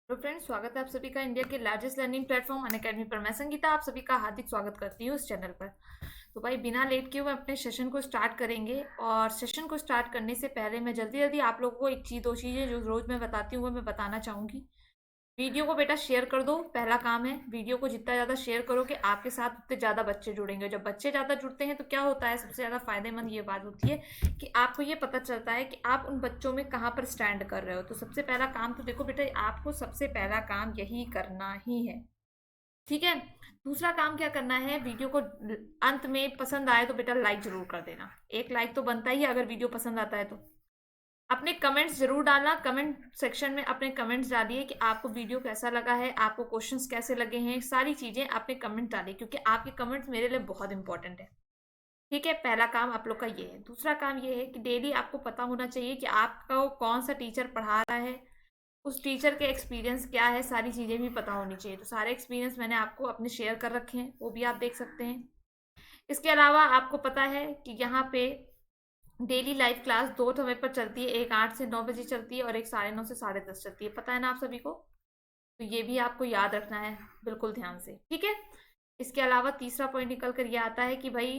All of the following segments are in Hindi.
तो फ्रेंड्स, स्वागत है आप सभी का इंडिया के लार्जेस्ट लर्निंग प्लेटफॉर्म अनअकैडमी पर। मैं संगीता आप सभी का हार्दिक स्वागत करती हूँ इस चैनल पर। तो भाई, बिना लेट किए हुए अपने सेशन को स्टार्ट करेंगे। और सेशन को स्टार्ट करने से पहले मैं जल्दी जल्दी आप लोगों को एक चीज़ दो चीज़ें जो रोज़ मैं बताती हूँ वो मैं बताना चाहूँगी। वीडियो को बेटा शेयर कर दो, पहला काम है। वीडियो को जितना ज़्यादा शेयर करोगे आपके साथ उतने ज़्यादा बच्चे जुड़ेंगे। जब बच्चे ज़्यादा जुड़ते हैं तो क्या होता है, सबसे ज़्यादा फायदेमंद ये बात होती है कि आपको ये पता चलता है कि आप उन बच्चों में कहाँ पर स्टैंड कर रहे हो। तो सबसे पहला काम तो देखो बेटा, आपको सबसे पहला काम यही करना ही है, ठीक है। दूसरा काम क्या करना है, वीडियो को अंत में पसंद आए तो बेटा लाइक जरूर कर देना। एक लाइक तो बनता ही है अगर वीडियो पसंद आता है तो। अपने कमेंट्स जरूर डालना, कमेंट सेक्शन में अपने कमेंट्स डालिए कि आपको वीडियो कैसा लगा है, आपको क्वेश्चंस कैसे लगे हैं, सारी चीजें आपने कमेंट डालिए क्योंकि आपके कमेंट्स मेरे लिए बहुत इंपॉर्टेंट है। ठीक है, पहला काम आप लोग का ये है। दूसरा काम ये है कि डेली आपको पता होना चाहिए कि आपका कौन सा टीचर पढ़ा रहा है, उस टीचर के एक्सपीरियंस क्या है, सारी चीजें भी पता होनी चाहिए। तो सारे एक्सपीरियंस मैंने आपको अपने शेयर कर रखे हैं, वो भी आप देख सकते हैं। इसके अलावा आपको पता है कि यहाँ पे डेली लाइव क्लास दो समय पर चलती है, एक 8 से 9 बजे चलती है और एक 9:30 से 10:30 चलती है। पता है ना आप सभी को? तो ये भी आपको याद रखना है, बिल्कुल ध्यान से, ठीक है। इसके अलावा तीसरा पॉइंट निकल कर ये आता है कि भाई,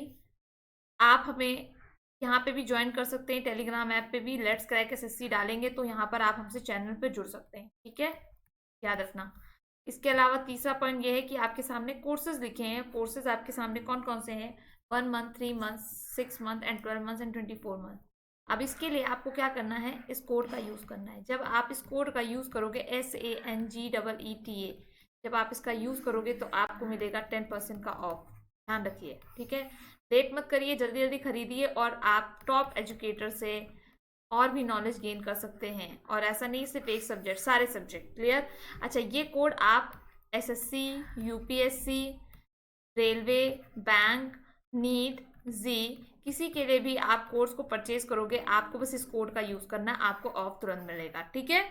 आप हमें यहाँ पे भी ज्वाइन कर सकते हैं, टेलीग्राम ऐप पे भी लेट्स क्रैक एसएससी डालेंगे तो यहाँ पर आप हमसे चैनल पे जुड़ सकते हैं, ठीक है, याद रखना। इसके अलावा तीसरा पॉइंट ये है कि आपके सामने कोर्सेज लिखे हैं। कोर्सेज आपके सामने कौन कौन से हैं? 1 month, 3 month, 6 month and 12 month and 24 month. अब इसके लिए आपको क्या करना है, इस कोड का यूज़ करना है। जब आप इस कोड का यूज़ करोगे, SANGEETA, जब आप इसका यूज़ करोगे तो आपको मिलेगा 10% का ऑफ। ध्यान रखिए, ठीक है। लेट मत करिए, जल्दी जल्दी खरीदिए और आप टॉप एजुकेटर से और भी नॉलेज गेन कर सकते हैं। और ऐसा नहीं सिर्फ एक सब्जेक्ट, सारे सब्जेक्ट क्लियर। अच्छा, ये कोड आप SSC, UPSC, railway, bank, NEET, JEE, किसी के लिए भी आप कोर्स को परचेज करोगे, आपको बस इस कोड का यूज करना है, आपको ऑफ तुरंत मिलेगा, ठीक है।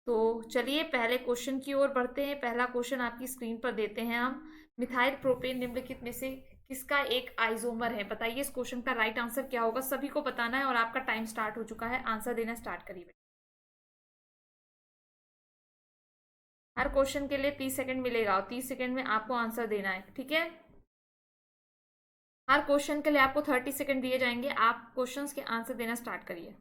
तो चलिए पहले क्वेश्चन की ओर बढ़ते हैं। पहला क्वेश्चन आपकी स्क्रीन पर देते हैं हम। मिथाइल प्रोपेन निम्नलिखित में से किसका एक आइसोमर है? बताइए इस क्वेश्चन का राइट आंसर क्या होगा, सभी को बताना है और आपका टाइम स्टार्ट हो चुका है। आंसर देना स्टार्ट करिए। हर क्वेश्चन के लिए 30 सेकंड मिलेगा और 30 सेकंड में आपको आंसर देना है, ठीक है। हर क्वेश्चन के लिए आपको 30 सेकंड दिए जाएंगे, आप क्वेश्चंस के आंसर देना स्टार्ट करिए।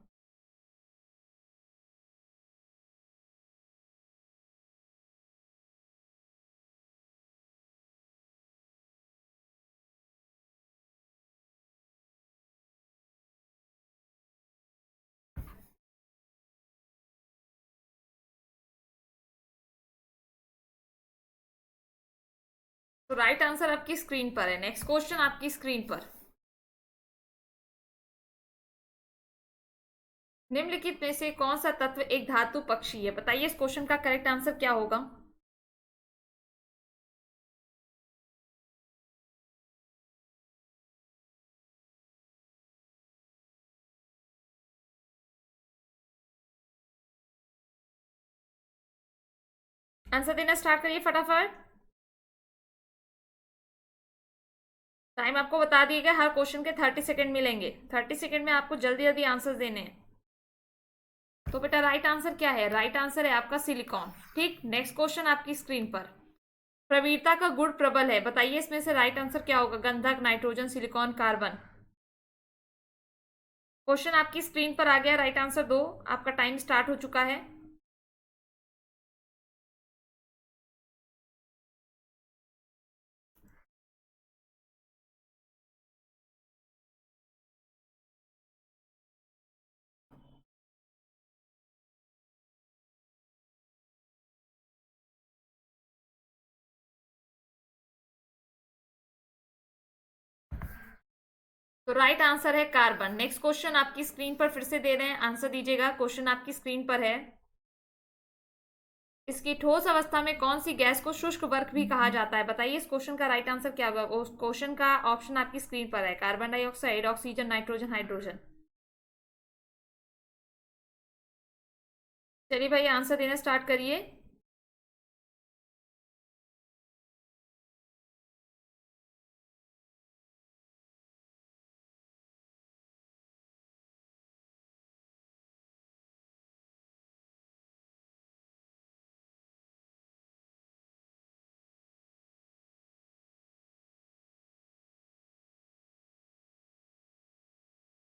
तो राइट आंसर आपकी स्क्रीन पर है। नेक्स्ट क्वेश्चन आपकी स्क्रीन पर। निम्नलिखित में से कौन सा तत्व एक धातु पक्षी है? बताइए इस क्वेश्चन का करेक्ट आंसर क्या होगा। आंसर देना स्टार्ट करिए फटाफट। टाइम आपको बता दिया गया, हर क्वेश्चन के 30 सेकंड मिलेंगे। 30 सेकंड में आपको जल्दी जल्दी आंसर देने हैं। तो बेटा राइट आंसर क्या है? राइट आंसर है आपका सिलिकॉन। ठीक, नेक्स्ट क्वेश्चन आपकी स्क्रीन पर। प्रवीरता का गुण प्रबल है, बताइए इसमें से राइट आंसर क्या होगा। गंधक, नाइट्रोजन, सिलिकॉन, कार्बन। क्वेश्चन आपकी स्क्रीन पर आ गया, राइट आंसर दो। आपका टाइम स्टार्ट हो चुका है। तो राइट आंसर है कार्बन। नेक्स्ट क्वेश्चन आपकी स्क्रीन पर फिर से दे रहे हैं, आंसर दीजिएगा। क्वेश्चन आपकी स्क्रीन पर है। इसकी ठोस अवस्था में कौन सी गैस को शुष्क वर्क भी कहा जाता है? बताइए इस क्वेश्चन का राइट आंसर क्या होगा। उस क्वेश्चन का ऑप्शन आपकी स्क्रीन पर है, carbon dioxide, oxygen, nitrogen, hydrogen. चलिए भाई आंसर देना स्टार्ट करिए।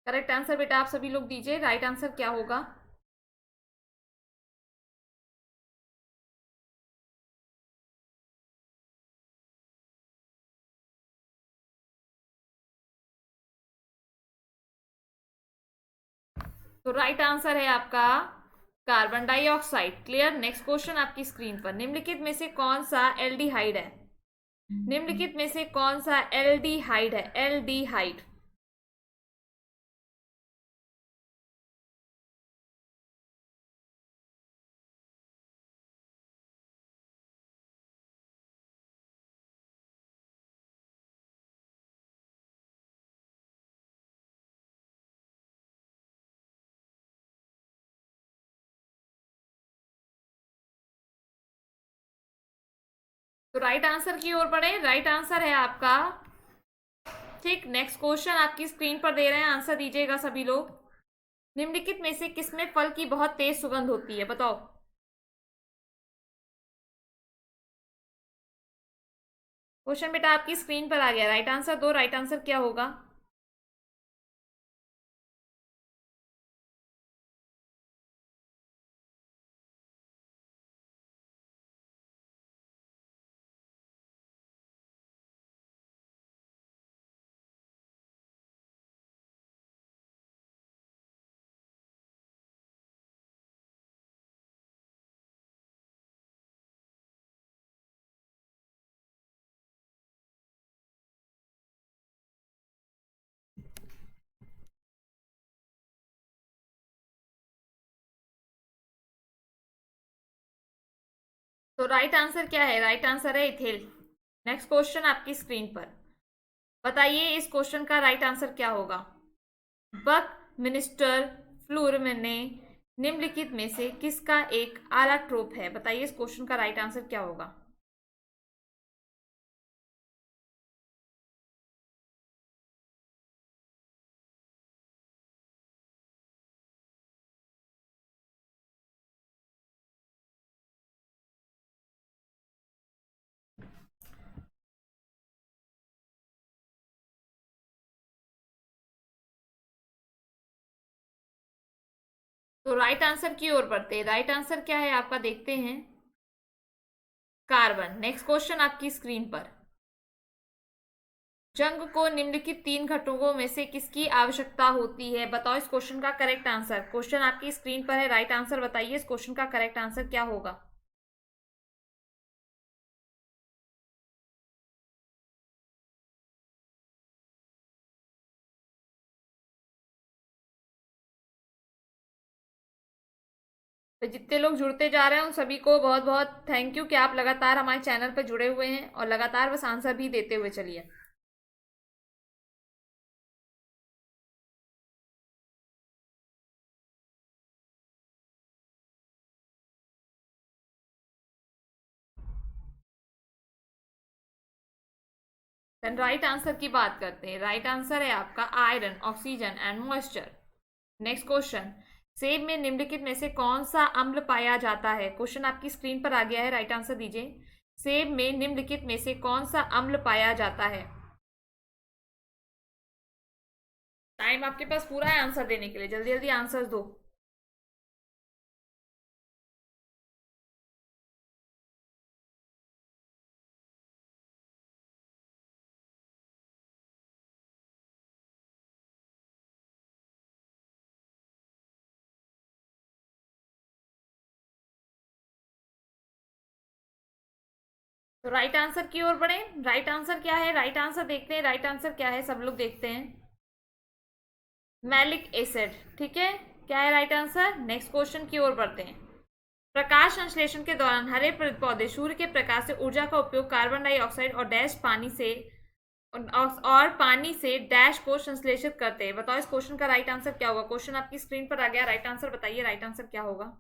करेक्ट आंसर बेटा आप सभी लोग दीजिए, राइट आंसर क्या होगा? तो राइट आंसर है आपका carbon dioxide. Clear. Next question आपकी स्क्रीन पर, निम्नलिखित में से कौन सा एल्डिहाइड है? निम्नलिखित में से कौन सा एल्डिहाइड है? एल्डिहाइड। तो राइट आंसर की ओर बढ़े, राइट आंसर है आपका। ठीक, नेक्स्ट क्वेश्चन आपकी स्क्रीन पर दे रहे हैं, आंसर दीजिएगा सभी लोग। निम्नलिखित में से किसमें फल की बहुत तेज सुगंध होती है? बताओ। क्वेश्चन बेटा आपकी स्क्रीन पर आ गया, राइट आंसर दो, राइट आंसर क्या होगा? तो राइट आंसर क्या है? राइट आंसर है इथेल। नेक्स्ट क्वेश्चन आपकी स्क्रीन पर, बताइए इस क्वेश्चन का राइट आंसर क्या होगा? बक मिनिस्टर फ्लूर में ने निम्नलिखित में से किसका एक आलाट्रोप है? बताइए इस क्वेश्चन का राइट आंसर क्या होगा? तो राइट आंसर की ओर बढ़ते हैं, राइट आंसर क्या है आपका देखते हैं, कार्बन। नेक्स्ट क्वेश्चन आपकी स्क्रीन पर, जंग को निम्नलिखित तीन घटकों में से किसकी आवश्यकता होती है? बताओ इस क्वेश्चन का करेक्ट आंसर। क्वेश्चन आपकी स्क्रीन पर है, राइट आंसर बताइए इस क्वेश्चन का करेक्ट आंसर क्या होगा? तो जितने लोग जुड़ते जा रहे हैं उन सभी को बहुत बहुत थैंक यू कि आप लगातार हमारे चैनल पर जुड़े हुए हैं और लगातार बस आंसर भी देते हुए चलिए। देन राइट आंसर की बात करते हैं, राइट आंसर है आपका iron, oxygen and moisture. Next question, सेब में निम्नलिखित में से कौन सा अम्ल पाया जाता है? क्वेश्चन आपकी स्क्रीन पर आ गया है, राइट आंसर दीजिए। सेब में निम्नलिखित में से कौन सा अम्ल पाया जाता है? टाइम आपके पास पूरा है आंसर देने के लिए, जल्दी जल्दी आंसर दो। तो राइट आंसर की ओर बढ़े, राइट आंसर क्या है? राइट आंसर देखते हैं, राइट आंसर क्या है सब लोग देखते हैं, मैलिक एसिड। ठीक है, क्या है राइट आंसर? नेक्स्ट क्वेश्चन की ओर बढ़ते हैं, प्रकाश संश्लेषण के दौरान हरे पौधे सूर्य के प्रकाश से ऊर्जा का उपयोग कार्बन डाइऑक्साइड और डैश पानी से और पानी से डैश को संश्लेषित करते हैं। बताओ इस क्वेश्चन का राइट आंसर क्या होगा? क्वेश्चन आपकी स्क्रीन पर आ गया, राइट आंसर बताइए, राइट आंसर क्या होगा?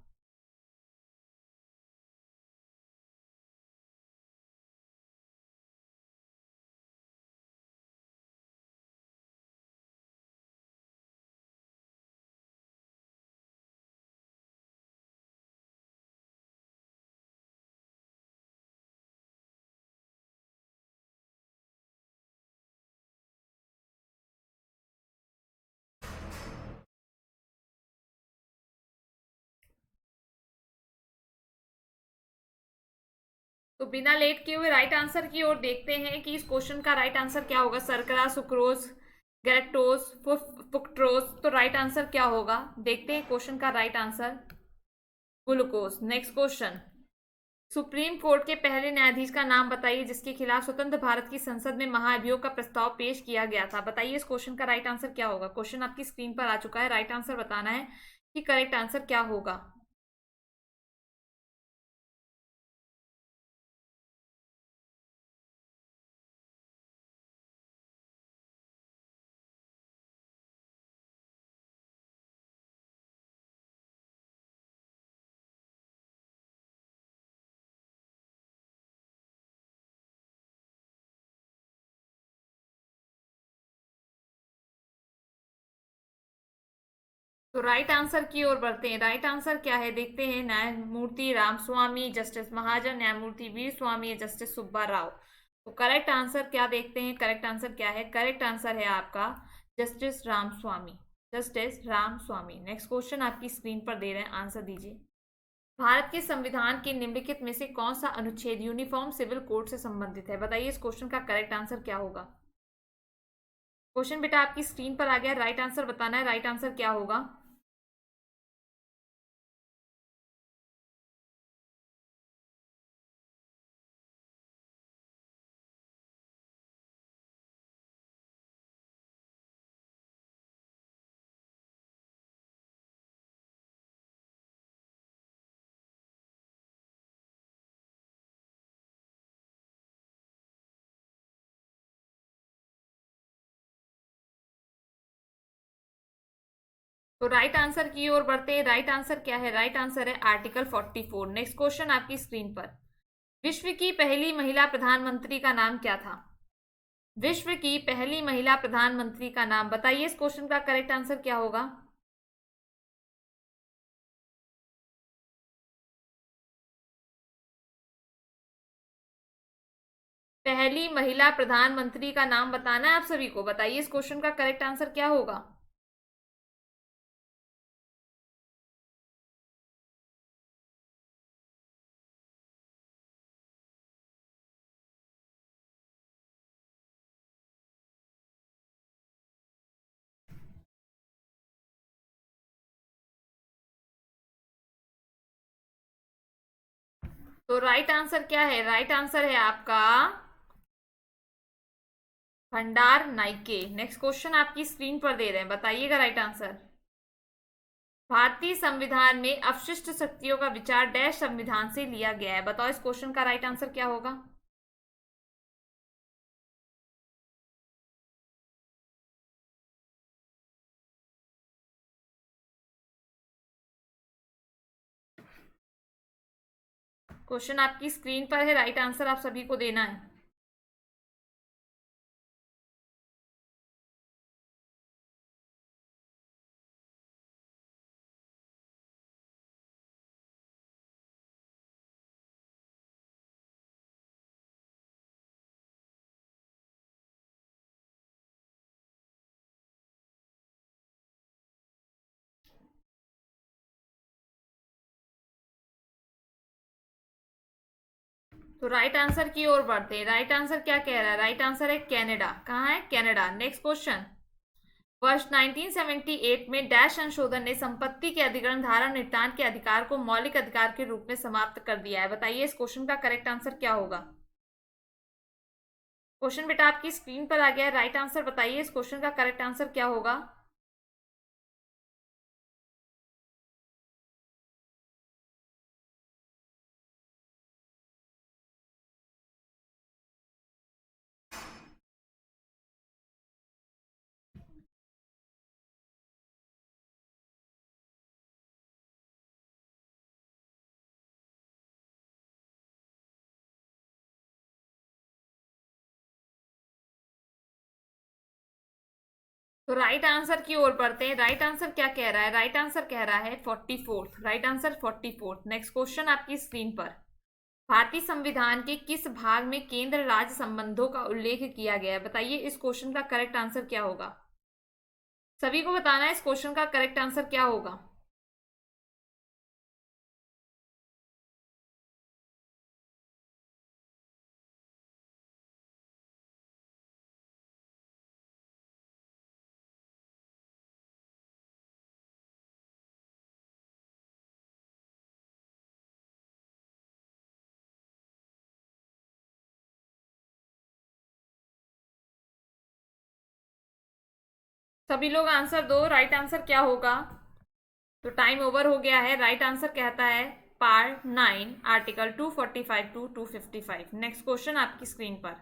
तो बिना लेट किए हुए राइट आंसर की ओर देखते हैं कि इस क्वेश्चन का राइट आंसर क्या होगा। शर्करा, सुक्रोज, गैलेक्टोज, फ्रुक्टोज, तो राइट आंसर क्या होगा, देखते हैं क्वेश्चन का right answer glucose. Next question, supreme court के पहले न्यायाधीश का नाम बताइए जिसके खिलाफ स्वतंत्र भारत की संसद में महाभियोग का प्रस्ताव पेश किया गया था। बताइए इस क्वेश्चन का राइट आंसर क्या होगा। क्वेश्चन आपकी स्क्रीन पर आ चुका है, राइट आंसर बताना है कि करेक्ट आंसर क्या होगा। तो राइट आंसर की ओर बढ़ते हैं। राइट आंसर क्या है देखते हैं। न्यायमूर्ति रामस्वामी, जस्टिस महाजन, न्यायमूर्ति वीर स्वामी या जस्टिस सुब्बा राव। तो करेक्ट आंसर क्या देखते हैं, करेक्ट आंसर क्या है। करेक्ट आंसर है आपका justice Ramaswamy, justice Ramaswamy. Next question आपकी स्क्रीन पर दे रहे हैं, आंसर दीजिए। भारत के संविधान के निम्नलिखित में से कौन सा अनुच्छेद यूनिफॉर्म सिविल कोड से संबंधित है। बताइए इस क्वेश्चन का करेक्ट आंसर क्या होगा। क्वेश्चन बेटा आपकी स्क्रीन पर आ गया, राइट आंसर बताना है, राइट आंसर क्या होगा। तो राइट आंसर की ओर बढ़ते हैं। राइट आंसर क्या है, राइट आंसर है आर्टिकल 44। नेक्स्ट क्वेश्चन आपकी स्क्रीन पर, विश्व की पहली महिला प्रधानमंत्री का नाम क्या था। विश्व की पहली महिला प्रधानमंत्री का नाम, बताइए इस क्वेश्चन का करेक्ट आंसर क्या होगा। पहली महिला प्रधानमंत्री का नाम बताना है आप सभी को। बताइए इस क्वेश्चन का करेक्ट आंसर क्या होगा। तो राइट आंसर क्या है, राइट आंसर है आपका भंडार नाइके। नेक्स्ट क्वेश्चन आपकी स्क्रीन पर दे रहे हैं, बताइएगा राइट आंसर। भारतीय संविधान में अपशिष्ट शक्तियों का विचार डैश संविधान से लिया गया है। बताओ इस क्वेश्चन का राइट आंसर क्या होगा। क्वेश्चन आपकी स्क्रीन पर है, राइट आंसर आप सभी को देना है। तो राइट आंसर की ओर बढ़ते हैं। राइट आंसर क्या कह रहा है, राइट आंसर है कनाडा। कहाँ है, कनाडा। नेक्स्ट क्वेश्चन, वर्ष 1978 में डैश संशोधन ने संपत्ति के अधिग्रहण, धारण, निपटान के अधिकार को मौलिक अधिकार के रूप में समाप्त कर दिया है। बताइए इस क्वेश्चन का करेक्ट आंसर क्या होगा। क्वेश्चन बेटा आपकी स्क्रीन पर आ गया है, राइट आंसर बताइए इस क्वेश्चन का करेक्ट आंसर क्या होगा। तो राइट आंसर की ओर बढ़ते हैं। राइट आंसर क्या कह रहा है, राइट आंसर कह रहा है 44th। Right answer 44th। Next question आपकी स्क्रीन पर, भारतीय संविधान के किस भाग में केंद्र राज्य संबंधों का उल्लेख किया गया है। बताइए इस क्वेश्चन का करेक्ट आंसर क्या होगा। सभी को बताना है इस क्वेश्चन का करेक्ट आंसर क्या होगा। सभी लोग आंसर दो, राइट आंसर क्या होगा? तो टाइम ओवर हो गया है। राइट आंसर कहता है part 9 article 245 to 255। Next question आपकी स्क्रीन पर।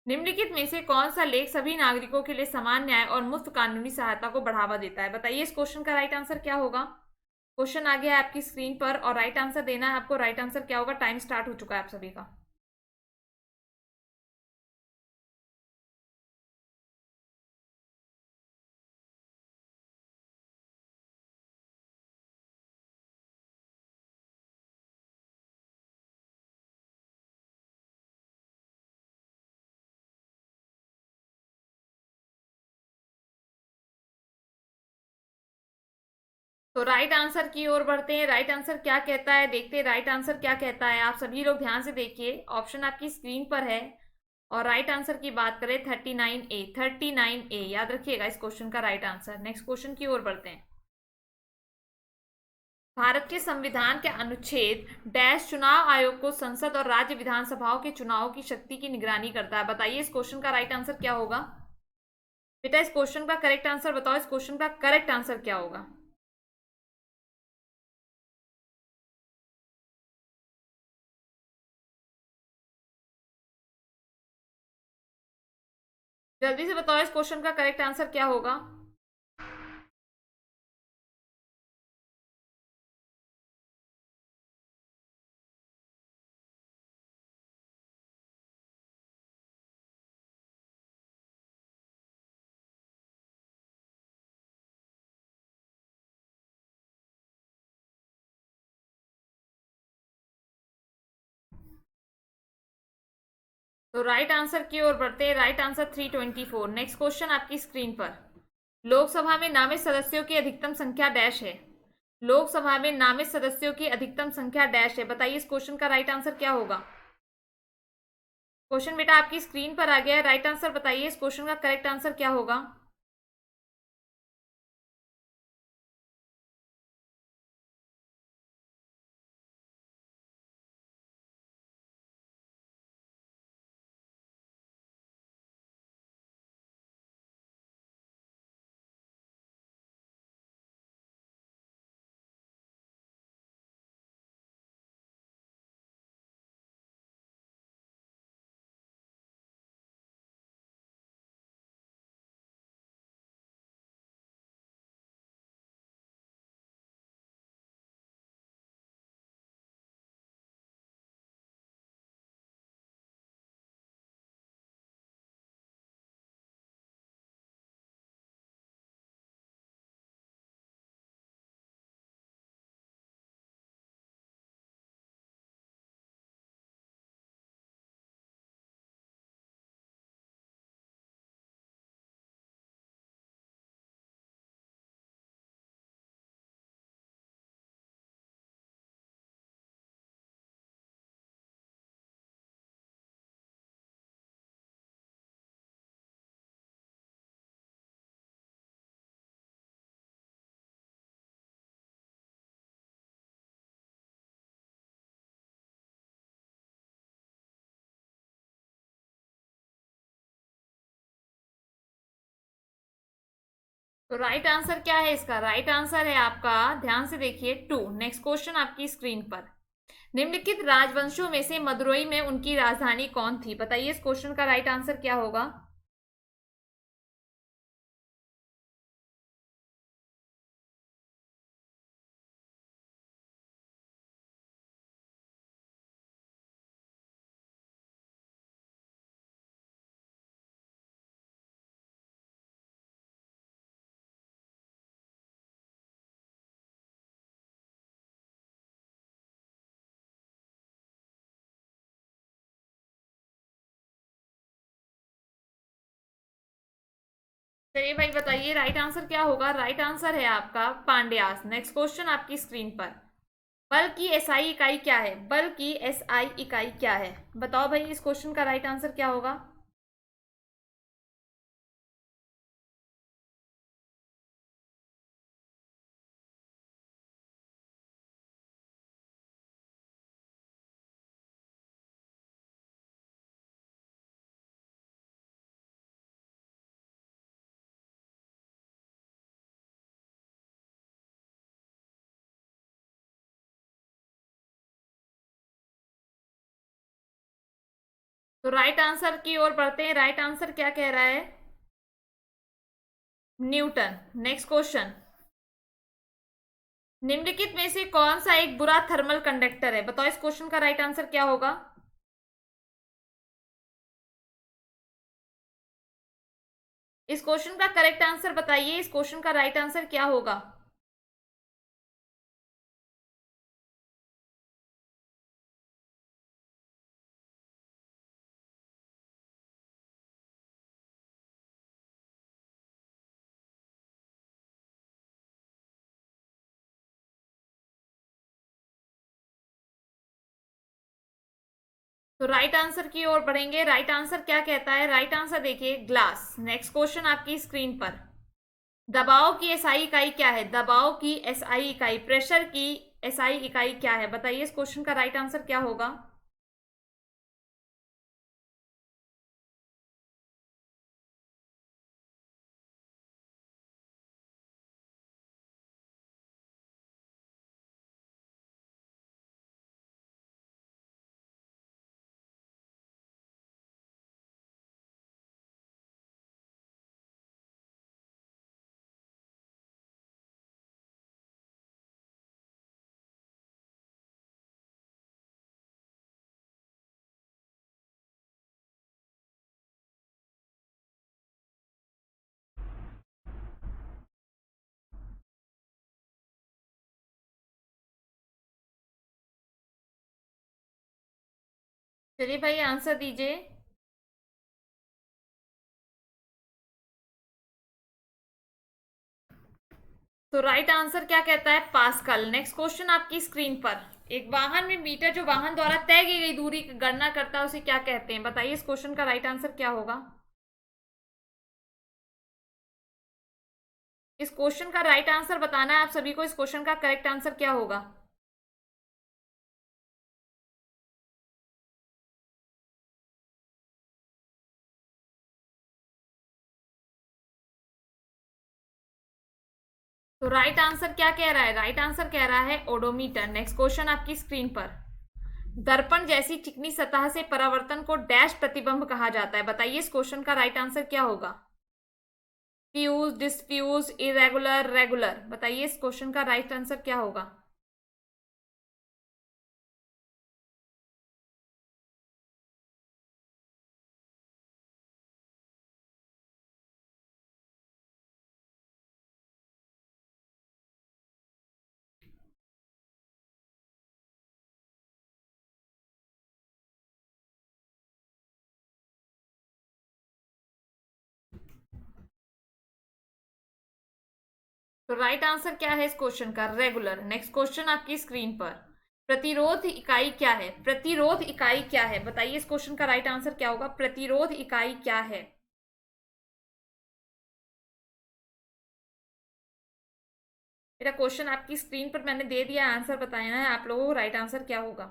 निम्नलिखित में से कौन सा लेख सभी नागरिकों के लिए समान न्याय और मुफ्त कानूनी सहायता को बढ़ावा देता है? बताइए इस क्वेश्चन का राइट आंसर क्या होगा। क्वेश्चन आ गया है आपकी स्क्रीन पर और राइट आंसर देना है आपको। राइट आंसर क्या होगा? टाइम स्टार्ट हो चुका है आप सभी का। तो राइट आंसर की ओर बढ़ते हैं। राइट आंसर क्या कहता है देखते हैं। राइट आंसर क्या कहता है, आप सभी लोग ध्यान से देखिए। ऑप्शन आपकी स्क्रीन पर है और राइट आंसर की बात करें 39A। 39A याद रखिएगा इस क्वेश्चन का राइट आंसर। नेक्स्ट क्वेश्चन की ओर बढ़ते हैं। भारत के संविधान के अनुच्छेद डैश चुनाव आयोग को संसद और राज्य विधानसभाओं के चुनाव की शक्ति की निगरानी करता है। बताइए इस क्वेश्चन का राइट आंसर क्या होगा। बेटा इस क्वेश्चन का करेक्ट आंसर बताओ। इस क्वेश्चन का करेक्ट आंसर क्या होगा? जल्दी से बताओ इस क्वेश्चन का करेक्ट आंसर क्या होगा। तो राइट आंसर की ओर बढ़ते हैं। Right answer 324। नेक्स्ट क्वेश्चन आपकी स्क्रीन पर। लोकसभा में नामित सदस्यों की अधिकतम संख्या डैश है। लोकसभा में नामित सदस्यों की अधिकतम संख्या डैश है। बताइए इस क्वेश्चन का राइट आंसर क्या होगा। क्वेश्चन बेटा आपकी स्क्रीन पर आ गया है। राइट आंसर बताइए इस क्वेश्चन का करेक्ट आंसर क्या होगा। तो राइट आंसर क्या है इसका? राइट आंसर है आपका, ध्यान से देखिए, 2। नेक्स्ट क्वेश्चन आपकी स्क्रीन पर। निम्नलिखित राजवंशों में से मदुरई में उनकी राजधानी कौन थी? बताइए इस क्वेश्चन का राइट आंसर क्या होगा। चलिए भाई बताइए राइट आंसर क्या होगा। राइट आंसर है आपका पांड्यास। नेक्स्ट क्वेश्चन आपकी स्क्रीन पर। बल की एसआई इकाई क्या है? बल की एसआई इकाई क्या है? बताओ भाई इस क्वेश्चन का राइट आंसर क्या होगा। तो राइट आंसर की ओर बढ़ते हैं। राइट आंसर क्या कह रहा है? न्यूटन। Next question. निम्नलिखित में से कौन सा एक बुरा थर्मल कंडक्टर है? बताओ इस क्वेश्चन का राइट आंसर क्या होगा। इस क्वेश्चन का करेक्ट आंसर बताइए, इस क्वेश्चन का राइट आंसर क्या होगा? तो राइट आंसर की ओर बढ़ेंगे। राइट आंसर क्या कहता है? राइट आंसर देखिए, ग्लास। नेक्स्ट क्वेश्चन आपकी स्क्रीन पर। दबाव की एसआई इकाई क्या है? दबाव की एसआई इकाई, प्रेशर की एसआई इकाई क्या है? बताइए इस क्वेश्चन का राइट आंसर क्या होगा। चलिए भाई आंसर दीजिए। तो राइट आंसर क्या कहता है? पास्कल। नेक्स्ट क्वेश्चन आपकी स्क्रीन पर। एक वाहन में मीटर जो वाहन द्वारा तय की गई दूरी की गणना करता है उसे क्या कहते हैं? बताइए इस क्वेश्चन का राइट आंसर क्या होगा। इस क्वेश्चन का राइट आंसर बताना है आप सभी को। इस क्वेश्चन का करेक्ट आंसर क्या होगा? तो राइट आंसर क्या कह रहा है? राइट आंसर कह रहा है ओडोमीटर। नेक्स्ट क्वेश्चन आपकी स्क्रीन पर। दर्पण जैसी चिकनी सतह से परावर्तन को डैश प्रतिबिंब कहा जाता है। बताइए इस क्वेश्चन का राइट आंसर क्या होगा। Fuse, diffuse, irregular, regular. बताइए इस क्वेश्चन का राइट आंसर क्या होगा। तो राइट आंसर क्या है इस क्वेश्चन का? रेगुलर। नेक्स्ट क्वेश्चन आपकी स्क्रीन पर। प्रतिरोध इकाई क्या है? प्रतिरोध इकाई क्या है? बताइए इस क्वेश्चन का राइट आंसर क्या होगा। प्रतिरोध इकाई क्या है? मेरा क्वेश्चन आपकी स्क्रीन पर मैंने दे दिया, आंसर बताना है आप लोगों को राइट आंसर क्या होगा।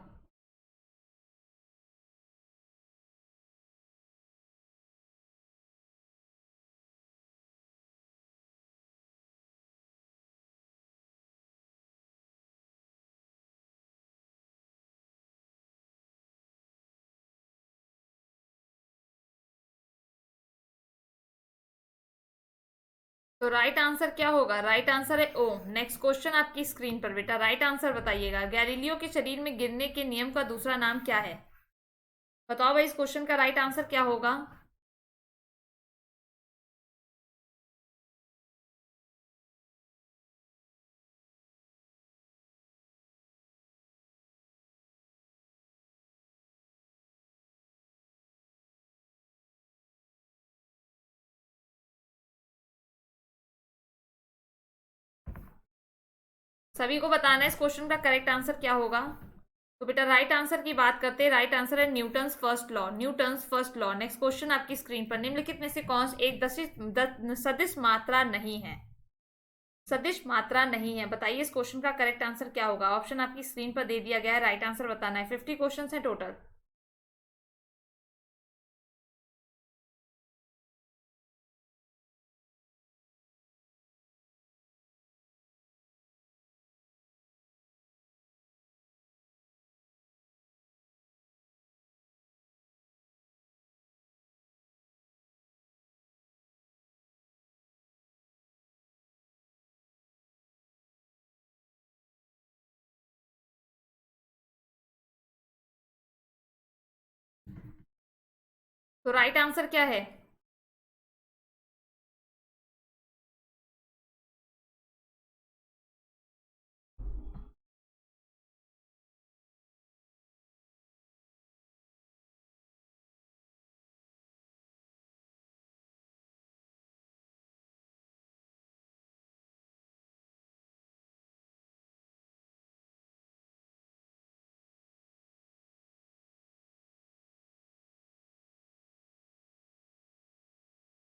तो राइट आंसर क्या होगा? राइट आंसर है ओम। नेक्स्ट क्वेश्चन आपकी स्क्रीन पर बेटा, राइट आंसर बताइएगा। गैलीलियो के शरीर में गिरने के नियम का दूसरा नाम क्या है? बताओ भाई इस क्वेश्चन का राइट आंसर क्या होगा। सभी को बताना है इस क्वेश्चन का करेक्ट आंसर क्या होगा। तो बेटा राइट आंसर की बात करते हैं। राइट आंसर है Newton's first law. Newton's first law. Next question आपकी स्क्रीन पर। निम्नलिखित में से कौन सी एक सदिश मात्रा नहीं है? सदिश मात्रा नहीं है। बताइए इस क्वेश्चन का करेक्ट आंसर क्या होगा। ऑप्शन आपकी स्क्रीन पर दे दिया गया है, राइट आंसर बताना है। 50 क्वेश्चन है टोटल। तो राइट आंसर क्या है?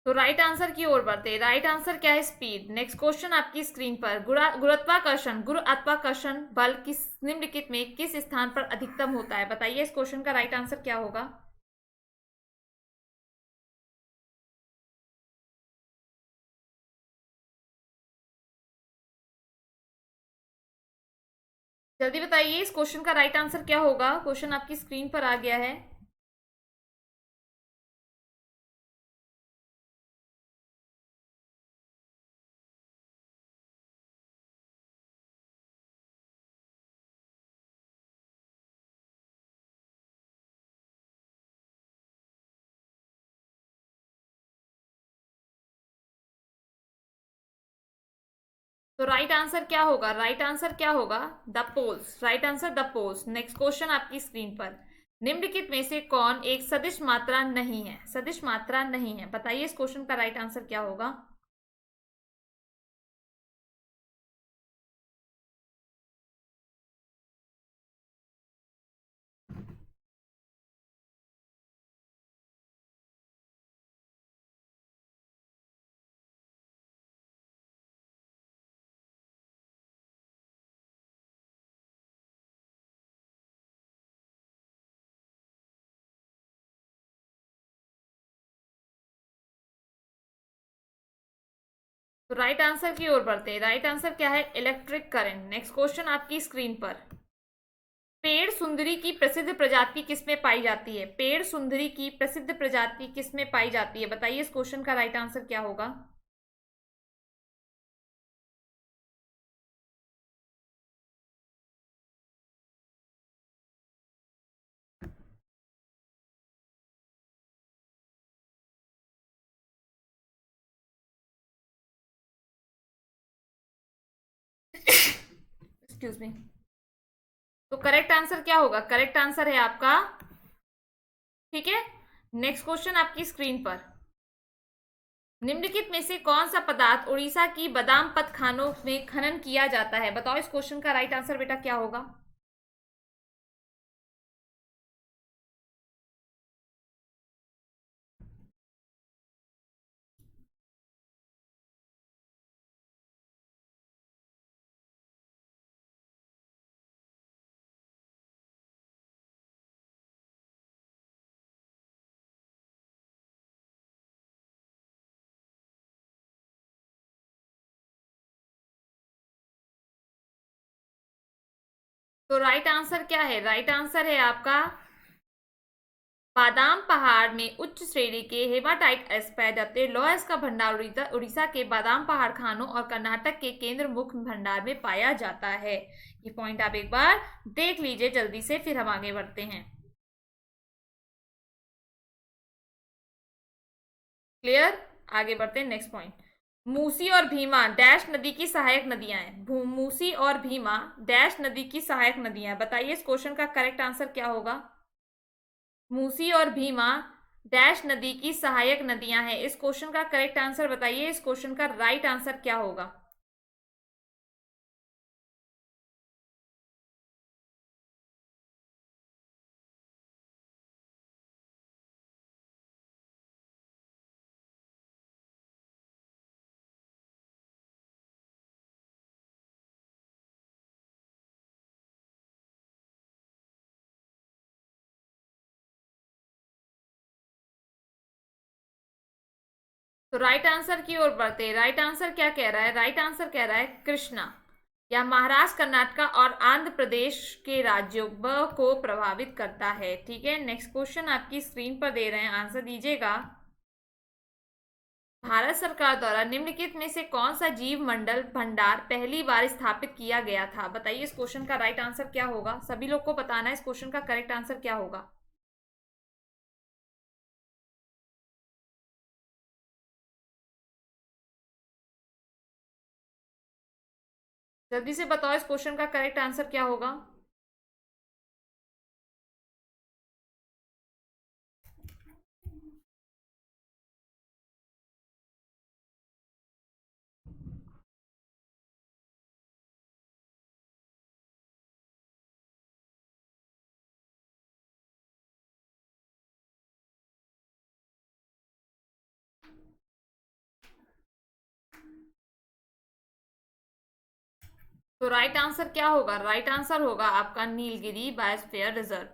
तो राइट आंसर की ओर बढ़ते। राइट आंसर क्या है? स्पीड। नेक्स्ट क्वेश्चन आपकी स्क्रीन पर, गुरुत्वाकर्षण बल किस निम्नलिखित में किस स्थान पर अधिकतम होता है? बताइए इस क्वेश्चन का राइट आंसर क्या होगा? जल्दी बताइए इस क्वेश्चन का राइट आंसर क्या होगा? क्वेश्चन आपकी स्क्रीन पर आ गया है। तो राइट आंसर क्या होगा? राइट आंसर क्या होगा? The polls. Right answer the polls. Next question आपकी स्क्रीन पर, निम्नलिखित में से कौन एक सदिश मात्रा नहीं है? सदिश मात्रा नहीं है, बताइए इस क्वेश्चन का राइट आंसर क्या होगा? तो राइट आंसर की ओर बढ़ते हैं। राइट आंसर क्या है? Electric current. नेक्स्ट क्वेश्चन आपकी स्क्रीन पर, पेड़ सुंदरी की प्रसिद्ध प्रजाति किसमें पाई जाती है? पेड़ सुंदरी की प्रसिद्ध प्रजाति किसमें पाई जाती है? बताइए इस क्वेश्चन का राइट आंसर क्या होगा? Excuse me. तो करेक्ट आंसर क्या होगा? करेक्ट आंसर है आपका, ठीक है। नेक्स्ट क्वेश्चन आपकी स्क्रीन पर, निम्नलिखित में से कौन सा पदार्थ उड़ीसा की बादाम पत खानों में खनन किया जाता है? बताओ इस क्वेश्चन का राइट आंसर बेटा क्या होगा? तो राइट आंसर क्या है? राइट आंसर है आपका, बादाम पहाड़ में उच्च श्रेणी के हेमाटाइट एस पाए जाते हैं। लौह का भंडार उड़ीसा के बादाम पहाड़ खानों और कर्नाटक के केंद्र मुख्य भंडार में पाया जाता है। ये पॉइंट आप एक बार देख लीजिए जल्दी से, फिर हम आगे बढ़ते हैं। क्लियर? आगे बढ़ते हैं। नेक्स्ट पॉइंट, मूसी और भीमा डैश नदी की सहायक नदियां हैं। मूसी और भीमा डैश नदी की सहायक नदियां हैं, बताइए इस क्वेश्चन का करेक्ट आंसर क्या होगा? मूसी और भीमा डैश नदी की सहायक नदियां हैं, इस क्वेश्चन का करेक्ट आंसर बताइए। इस क्वेश्चन का राइट आंसर क्या होगा? तो राइट आंसर की ओर बढ़ते हैं। राइट आंसर क्या कह रहा है? राइट आंसर कह रहा है कृष्णा, या महाराष्ट्र, कर्नाटक और आंध्र प्रदेश के राज्यों को प्रभावित करता है। ठीक है, नेक्स्ट क्वेश्चन आपकी स्क्रीन पर दे रहे हैं, आंसर दीजिएगा। भारत सरकार द्वारा निम्नलिखित में से कौन सा जीव मंडल भंडार पहली बार स्थापित किया गया था? बताइए इस क्वेश्चन का राइट आंसर क्या होगा? सभी लोग को बताना है इस क्वेश्चन का करेक्ट आंसर क्या होगा। जल्दी से बताओ इस क्वेश्चन का करेक्ट आंसर क्या होगा। तो राइट आंसर क्या होगा? राइट आंसर होगा आपका नीलगिरी बायोस्फीयर रिजर्व।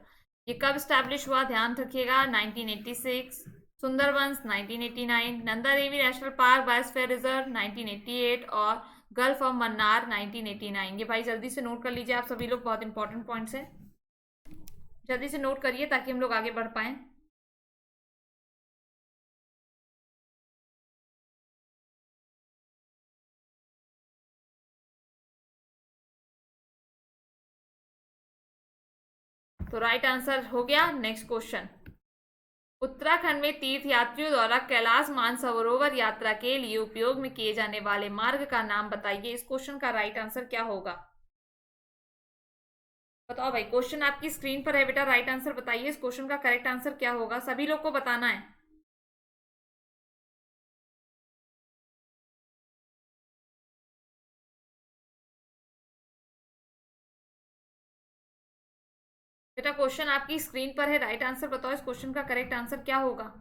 ये कब स्टैब्लिश हुआ ध्यान रखिएगा, 1986। Sundarbans 1989, Nanda Devi national park biosphere reserve 1988 और गल्फ ऑफ मन्नार 1989। ये भाई जल्दी से नोट कर लीजिए आप सभी लोग, बहुत इंपॉर्टेंट पॉइंट्स है, जल्दी से नोट करिए ताकि हम लोग आगे बढ़ पाए। तो राइट आंसर हो गया। नेक्स्ट क्वेश्चन, उत्तराखंड में तीर्थ यात्रियों द्वारा कैलाश मानसरोवर यात्रा के लिए उपयोग में किए जाने वाले मार्ग का नाम बताइए। इस क्वेश्चन का राइट आंसर क्या होगा? बताओ भाई, क्वेश्चन आपकी स्क्रीन पर है बेटा, राइट आंसर बताइए इस क्वेश्चन का करेक्ट आंसर क्या होगा, सभी लोग को बताना है। बेटा क्वेश्चन आपकी स्क्रीन पर है, राइट आंसर बताओ इस क्वेश्चन का करेक्ट आंसर क्या होगा।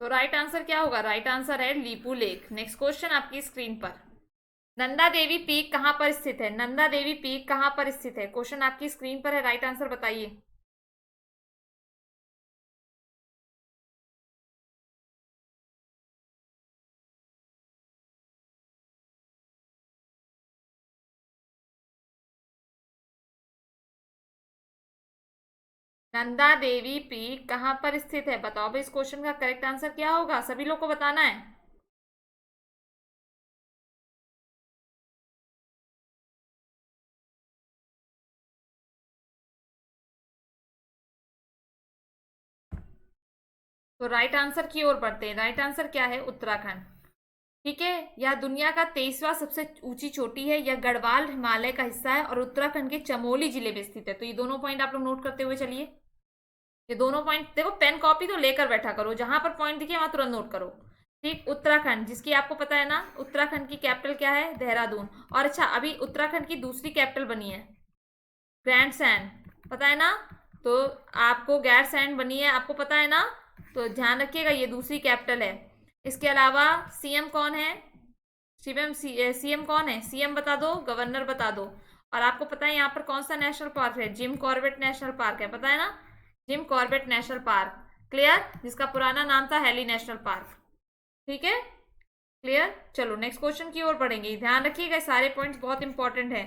तो राइट आंसर क्या होगा? राइट आंसर है लीपू लेक। नेक्स्ट क्वेश्चन आपकी स्क्रीन पर, नंदा देवी पीक कहां पर स्थित है? नंदा देवी पीक कहां पर स्थित है? क्वेश्चन आपकी स्क्रीन पर है, राइट आंसर बताइए। नंदा देवी पीक कहां पर स्थित है? बताओ भाई इस क्वेश्चन का करेक्ट आंसर क्या होगा, सभी लोग को बताना है। तो राइट आंसर की ओर बढ़ते हैं। राइट आंसर क्या है? उत्तराखंड। ठीक है, यह दुनिया का 23वां सबसे ऊंची चोटी है। यह गढ़वाल हिमालय का हिस्सा है और उत्तराखंड के चमोली जिले में स्थित है। तो ये दोनों पॉइंट आप लोग नोट करते हुए चलिए। ये दोनों पॉइंट देखो, पेन कॉपी तो लेकर बैठा करो, जहां पर पॉइंट दिखे वहां तुरंत नोट करो। ठीक, उत्तराखंड जिसकी आपको पता है ना, उत्तराखंड की कैपिटल क्या है? देहरादून। और अच्छा, अभी उत्तराखंड की दूसरी कैपिटल बनी है ग्रैंड सैंड, पता है ना? तो आपको गैर सैंड बनी है, आपको पता है ना? तो ध्यान रखिएगा, ये दूसरी कैपिटल है। इसके अलावा सीएम कौन है? सीएम कौन है? सीएम बता दो, गवर्नर बता दो। और आपको पता है यहाँ पर कौन सा नेशनल पार्क है? जिम कॉर्बेट नेशनल पार्क है, पता है ना? Jim Corbett national park, clear, जिसका पुराना नाम था हेली नेशनल पार्क। ठीक है, क्लियर। चलो नेक्स्ट क्वेश्चन की ओर बढ़ेंगे, ध्यान रखिएगा सारे पॉइंट्स बहुत इंपॉर्टेंट है।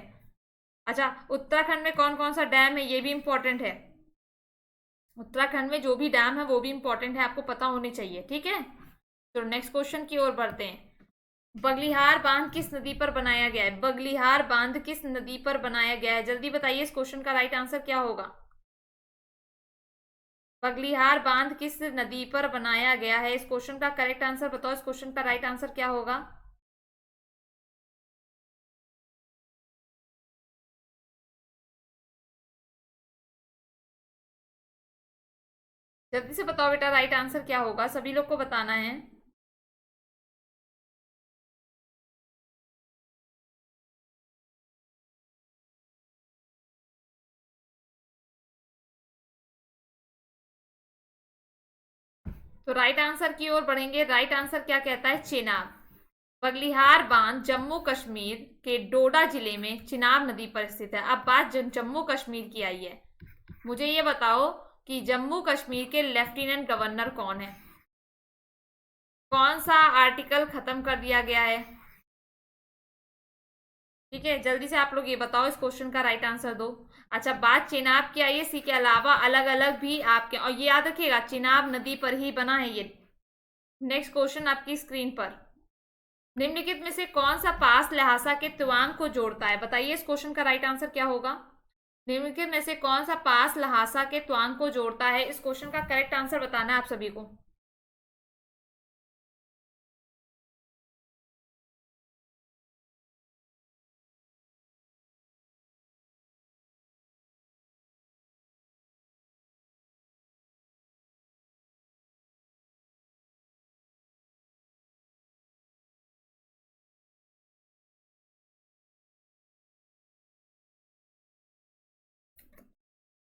अच्छा, उत्तराखंड में कौन कौन सा डैम है ये भी इंपॉर्टेंट है। उत्तराखंड में जो भी डैम है वो भी इंपॉर्टेंट है, आपको पता होने चाहिए। ठीक है, तो नेक्स्ट क्वेश्चन की ओर बढ़ते हैं। बगलिहार बांध किस नदी पर बनाया गया है? बगलिहार बांध किस नदी पर बनाया गया है? जल्दी बताइए इस क्वेश्चन का राइट आंसर क्या होगा। बगलिहार बांध किस नदी पर बनाया गया है? इस क्वेश्चन का करेक्ट आंसर बताओ, इस क्वेश्चन का राइट आंसर क्या होगा। जल्दी से बताओ बेटा, राइट आंसर क्या होगा, सभी लोग को बताना है। तो राइट आंसर की ओर बढ़ेंगे। राइट आंसर क्या कहता है? चेनाब। बगलिहार बांध जम्मू कश्मीर के डोडा जिले में चिनाब नदी पर स्थित है। अब बात जम्मू कश्मीर की आई है, मुझे ये बताओ कि जम्मू कश्मीर के लेफ्टिनेंट गवर्नर कौन है? कौन सा आर्टिकल खत्म कर दिया गया है? ठीक है, जल्दी से आप लोग ये बताओ, इस क्वेश्चन का राइट आंसर दो। अच्छा, बात चेनाब की आई है, सी के अलावा अलग अलग भी आपके, और ये याद रखिएगा चेनाब नदी पर ही बना है ये। नेक्स्ट क्वेश्चन आपकी स्क्रीन पर, निम्नलिखित में से कौन सा पास लहासा के तवांग को जोड़ता है? बताइए इस क्वेश्चन का राइट आंसर क्या होगा। निम्नलिखित में से कौन सा पास लहासा के तवांग को जोड़ता है? इस क्वेश्चन का करेक्ट आंसर बताना है आप सभी को।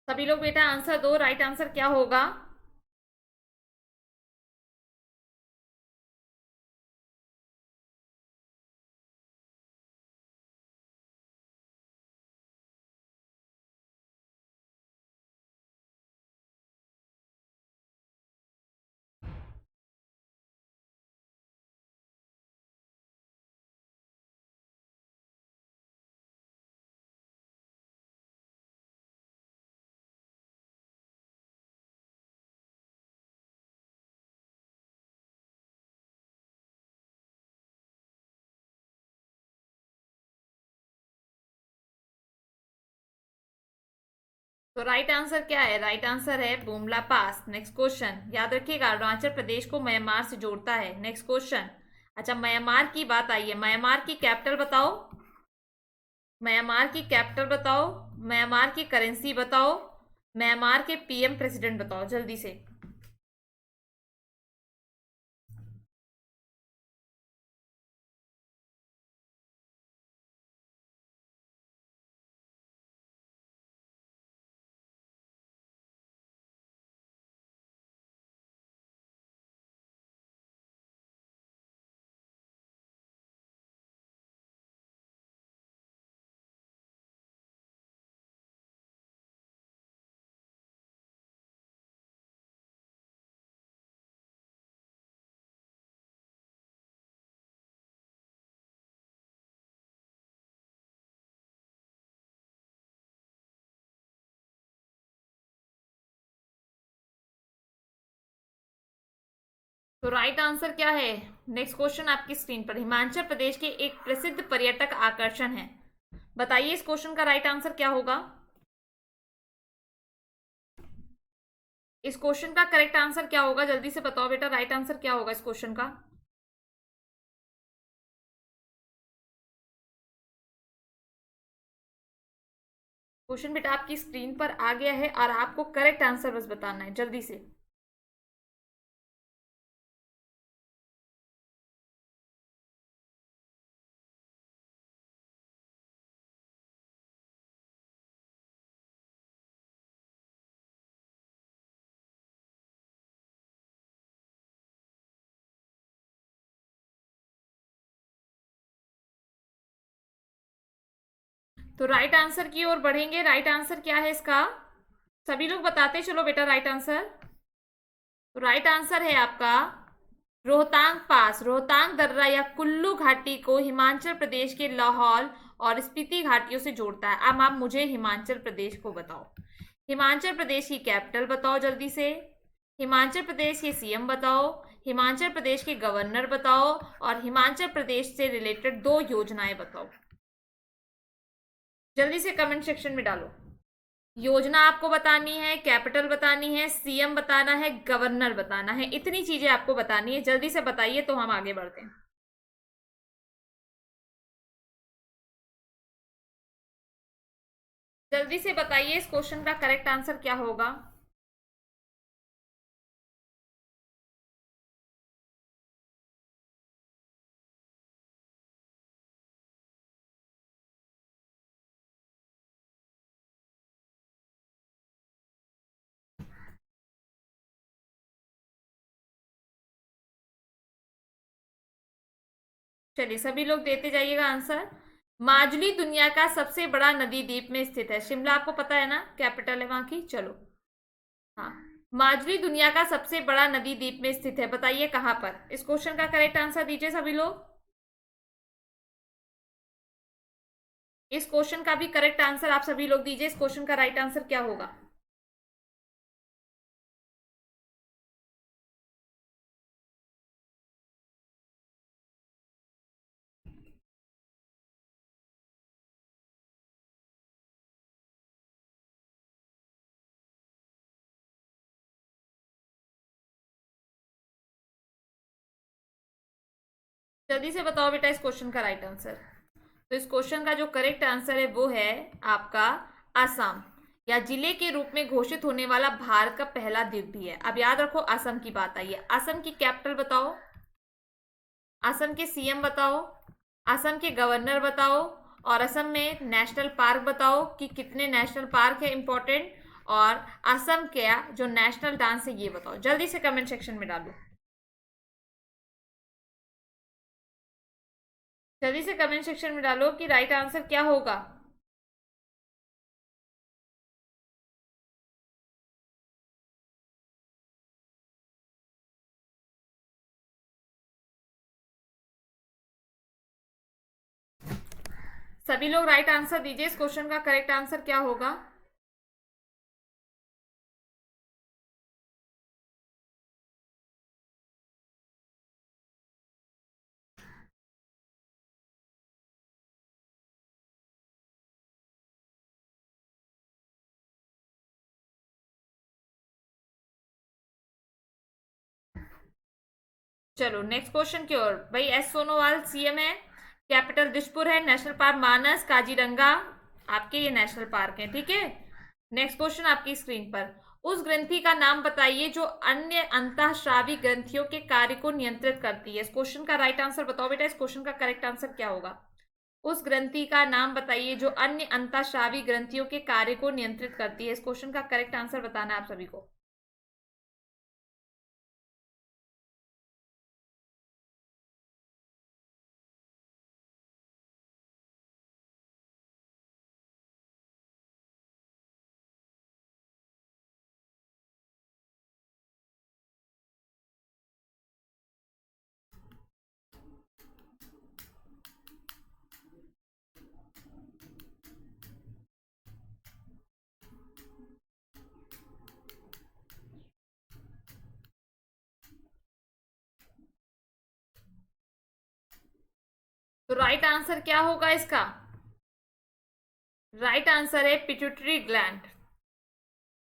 सभी लोग बेटा आंसर दो, राइट आंसर क्या होगा? तो राइट आंसर क्या है? राइट आंसर है बुमला पास। नेक्स्ट क्वेश्चन याद रखिएगा, अरुणाचल प्रदेश को म्यांमार से जोड़ता है। नेक्स्ट क्वेश्चन, अच्छा म्यांमार की बात आई है, म्यांमार की कैपिटल बताओ, म्यांमार की कैपिटल बताओ, म्यांमार की करेंसी बताओ, म्यांमार के पीएम प्रेसिडेंट बताओ जल्दी से। तो राइट आंसर क्या है? नेक्स्ट क्वेश्चन आपकी स्क्रीन पर, हिमाचल प्रदेश के एक प्रसिद्ध पर्यटक आकर्षण है। बताइए इस क्वेश्चन का राइट आंसर क्या होगा। इस क्वेश्चन का करेक्ट आंसर क्या होगा? जल्दी से बताओ बेटा, राइट आंसर क्या होगा इस क्वेश्चन का। क्वेश्चन बेटा आपकी स्क्रीन पर आ गया है और आपको करेक्ट आंसर बस बताना है जल्दी से। तो राइट आंसर की ओर बढ़ेंगे। राइट आंसर क्या है इसका? सभी लोग बताते चलो बेटा राइट आंसर। तो राइट आंसर है आपका रोहतांग पास। रोहतांग दर्रा या कुल्लू घाटी को हिमाचल प्रदेश के लाहौल और स्पीति घाटियों से जोड़ता है। अब आप मुझे हिमाचल प्रदेश को बताओ, हिमाचल प्रदेश की कैपिटल बताओ जल्दी से, हिमाचल प्रदेश के सीएम बताओ, हिमाचल प्रदेश के गवर्नर बताओ, और हिमाचल प्रदेश से रिलेटेड दो योजनाएं बताओ। जल्दी से कमेंट सेक्शन में डालो। योजना आपको बतानी है, कैपिटल बतानी है, सीएम बताना है, गवर्नर बताना है, इतनी चीजें आपको बतानी है। जल्दी से बताइए तो हम आगे बढ़ते हैं। जल्दी से बताइए इस क्वेश्चन का करेक्ट आंसर क्या होगा। चलिए सभी लोग देते जाइएगा आंसर। माजुली दुनिया का सबसे बड़ा नदी द्वीप में स्थित है। शिमला आपको पता है ना, कैपिटल है वहां की। चलो, हाँ, माजुली दुनिया का सबसे बड़ा नदी द्वीप में स्थित है। बताइए कहां पर? इस क्वेश्चन का करेक्ट आंसर दीजिए सभी लोग। इस क्वेश्चन का भी करेक्ट आंसर आप सभी लोग दीजिए। इस क्वेश्चन का राइट आंसर क्या होगा? जल्दी से बताओ बेटा इस क्वेश्चन का राइट आंसर। तो इस क्वेश्चन का जो करेक्ट आंसर है वो है आपका असम, या जिले के रूप में घोषित होने वाला भारत का पहला द्वीप भी है। अब याद रखो, असम की बात आई है। असम की कैपिटल बताओ, असम के सीएम बताओ, असम के गवर्नर बताओ, और असम में नेशनल पार्क बताओ कि कितने नेशनल पार्क है इंपॉर्टेंट, और असम का जो नेशनल डांस है ये बताओ। जल्दी से कमेंट सेक्शन में डालो, जल्दी से कमेंट सेक्शन में डालो कि राइट आंसर क्या होगा। सभी लोग राइट आंसर दीजिए। इस क्वेश्चन का करेक्ट आंसर क्या होगा? चलो नेक्स्ट क्वेश्चन की ओर। भाई एस सोनोवाल सीएम है, कैपिटल दिशपुर है, नेशनल पार्क मानस, काजीरंगा आपके ये नेशनल पार्क है, ठीक है। नेक्स्ट क्वेश्चन आपकी स्क्रीन पर। उस ग्रंथि का नाम बताइए जो अन्य अंतःस्रावी ग्रंथियों के कार्य को नियंत्रित करती है। इस क्वेश्चन का राइट आंसर बताओ बेटा। इस क्वेश्चन का करेक्ट आंसर क्या होगा? उस ग्रंथि का नाम बताइए जो अन्य अंतःस्रावी ग्रंथियों के कार्य को नियंत्रित करती है। इस क्वेश्चन का करेक्ट आंसर बताना है आप सभी को। तो राइट आंसर क्या होगा इसका? राइट आंसर है पिट्यूटरी ग्लैंड।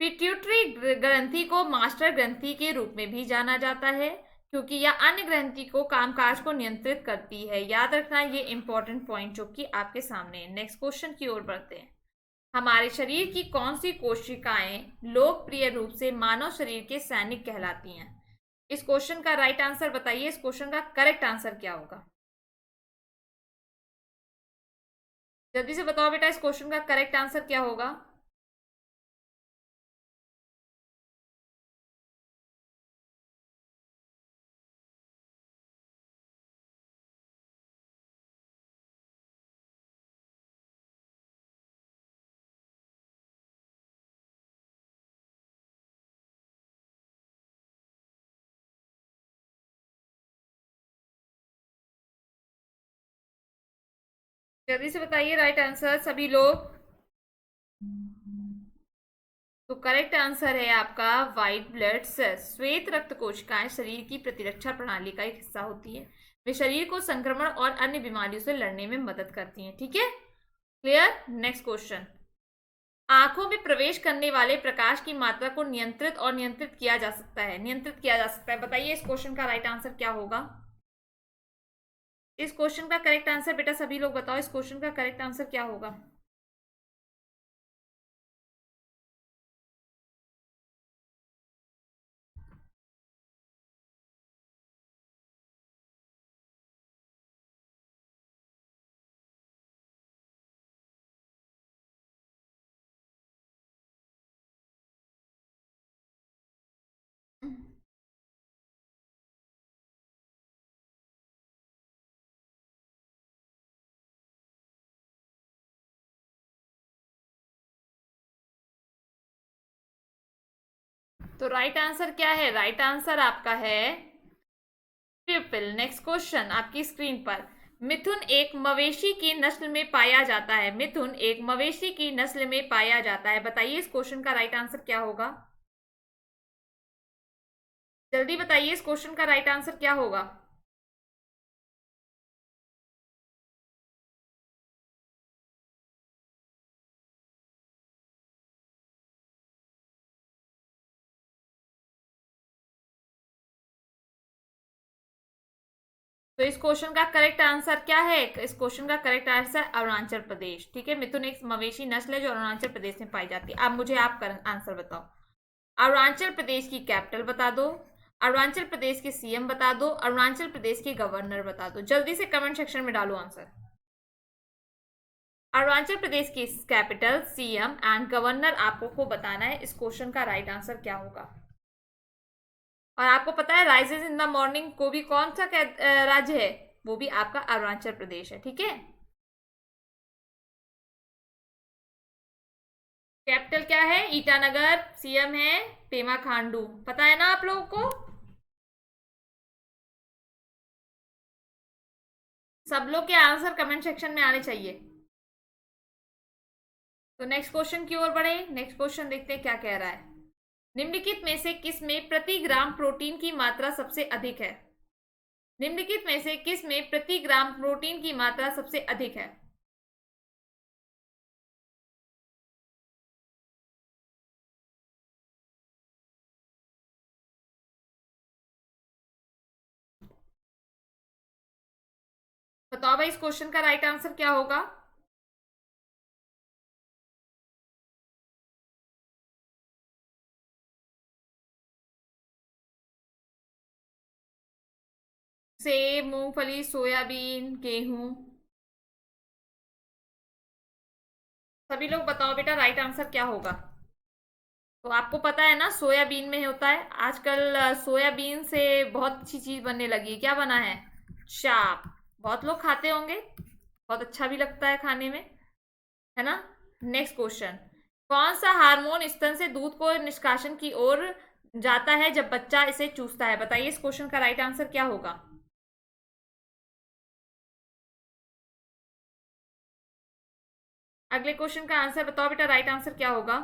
पिट्यूटरी ग्रंथि को मास्टर ग्रंथि के रूप में भी जाना जाता है, क्योंकि यह अन्य ग्रंथि को कामकाज को नियंत्रित करती है। याद रखना ये इंपॉर्टेंट पॉइंट जो कि आपके सामने है। नेक्स्ट क्वेश्चन की ओर बढ़ते हैं। हमारे शरीर की कौन सी कोशिकाएं लोकप्रिय रूप से मानव शरीर के सैनिक कहलाती हैं? इस क्वेश्चन का राइट आंसर बताइए। इस क्वेश्चन का करेक्ट आंसर क्या होगा? जल्दी से बताओ बेटा, इस क्वेश्चन का करेक्ट आंसर क्या होगा? जल्दी से बताइए राइट आंसर सभी लोग। तो करेक्ट आंसर है आपका व्हाइट ब्लड सेल्स। श्वेत रक्त कोशिकाएं शरीर की प्रतिरक्षा प्रणाली का एक हिस्सा होती है। वे शरीर को संक्रमण और अन्य बीमारियों से लड़ने में मदद करती हैं, ठीक है। क्लियर। Next question. आंखों में प्रवेश करने वाले प्रकाश की मात्रा को नियंत्रित और नियंत्रित किया जा सकता है, नियंत्रित किया जा सकता है। बताइए इस क्वेश्चन का राइट आंसर क्या होगा? इस क्वेश्चन का करेक्ट आंसर बेटा सभी लोग बताओ। इस क्वेश्चन का करेक्ट आंसर क्या होगा? तो राइट आंसर क्या है? राइट आंसर आपका है प्यूपिल। नेक्स्ट क्वेश्चन आपकी स्क्रीन पर। मिथुन एक मवेशी की नस्ल में पाया जाता है। मिथुन एक मवेशी की नस्ल में पाया जाता है। बताइए इस क्वेश्चन का राइट आंसर क्या होगा? जल्दी बताइए इस क्वेश्चन का राइट आंसर क्या होगा? तो इस क्वेश्चन का करेक्ट आंसर क्या है? इस क्वेश्चन का करेक्ट आंसर अरुणाचल प्रदेश। ठीक है, मिथुन एक मवेशी नस्ल है जो अरुणाचल प्रदेश में पाई जाती है। अब मुझे आप आंसर बताओ। अरुणाचल प्रदेश की कैपिटल बता दो, अरुणाचल प्रदेश के सीएम बता दो, अरुणाचल प्रदेश के गवर्नर बता दो। जल्दी से कमेंट सेक्शन में डालो आंसर। अरुणाचल प्रदेश की कैपिटल, सीएम एंड गवर्नर आपको बताना है। इस क्वेश्चन का राइट आंसर क्या होगा? और आपको पता है राइजेस इन द मॉर्निंग को भी कौन सा राज्य है? वो भी आपका अरुणाचल प्रदेश है। ठीक है, कैपिटल क्या है? ईटानगर। सीएम है पेमा खांडू। पता है ना आप लोगों को? सब लोग के आंसर कमेंट सेक्शन में आने चाहिए। तो नेक्स्ट क्वेश्चन की ओर बढ़े। नेक्स्ट क्वेश्चन देखते हैं क्या कह रहा है। निम्नलिखित में से किस में प्रति ग्राम प्रोटीन की मात्रा सबसे अधिक है? निम्नलिखित में से किस में प्रति ग्राम प्रोटीन की मात्रा सबसे अधिक है? बताओ भाई इस क्वेश्चन का राइट आंसर क्या होगा? सेब, मूंगफली, सोयाबीन, गेहूं। सभी लोग बताओ बेटा राइट आंसर क्या होगा? तो आपको पता है ना सोयाबीन में होता है आजकल। सोयाबीन से बहुत अच्छी चीज बनने लगी है। क्या बना है? चाप। बहुत लोग खाते होंगे, बहुत अच्छा भी लगता है खाने में, है ना? Next question. कौन सा हार्मोन स्तन से दूध को निष्कासन की ओर जाता है जब बच्चा इसे चूसता है? बताइए इस क्वेश्चन का राइट आंसर क्या होगा? अगले क्वेश्चन का आंसर बताओ बेटा, राइट आंसर क्या होगा?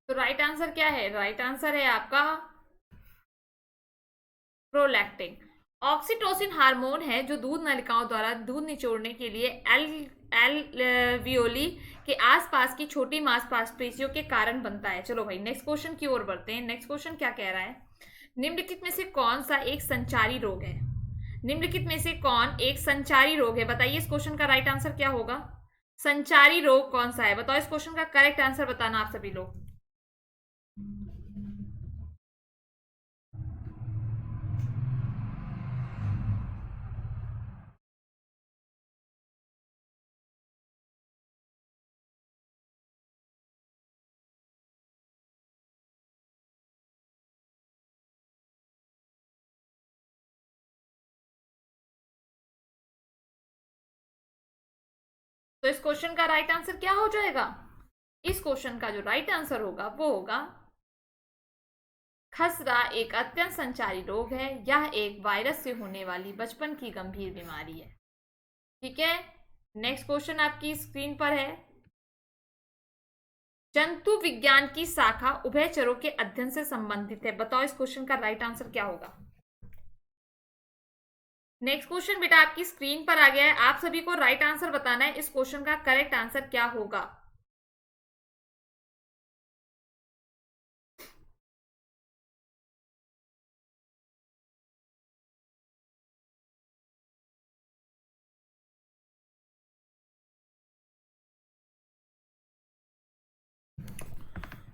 तो राइट आंसर क्या है? राइट आंसर है आपका प्रोलैक्टिन। ऑक्सीटोसिन हार्मोन है जो दूध नलिकाओं द्वारा दूध निचोड़ने के लिए एल एलवियोली के आसपास की छोटी मांसपेशियों के कारण बनता है। चलो भाई नेक्स्ट क्वेश्चन की ओर बढ़ते हैं। नेक्स्ट क्वेश्चन क्या कह रहा है? निम्नलिखित में से कौन सा एक संचारी रोग है? निम्नलिखित में से कौन एक संचारी रोग है? बताइए इस क्वेश्चन का राइट आंसर क्या होगा? संचारी रोग कौन सा है? बताओ इस क्वेश्चन का करेक्ट आंसर बताना आप सभी लोग। तो इस क्वेश्चन का राइट आंसर क्या हो जाएगा? इस क्वेश्चन का जो राइट आंसर होगा वो होगा खसरा एक अत्यंत संचारी रोग है। यह एक वायरस से होने वाली बचपन की गंभीर बीमारी है। ठीक है, नेक्स्ट क्वेश्चन आपकी स्क्रीन पर है। जंतु विज्ञान की शाखा उभयचरों के अध्ययन से संबंधित है। बताओ इस क्वेश्चन का राइट आंसर क्या होगा? नेक्स्ट क्वेश्चन बेटा आपकी स्क्रीन पर आ गया है। आप सभी को राइट आंसर बताना है। इस क्वेश्चन का करेक्ट आंसर क्या होगा?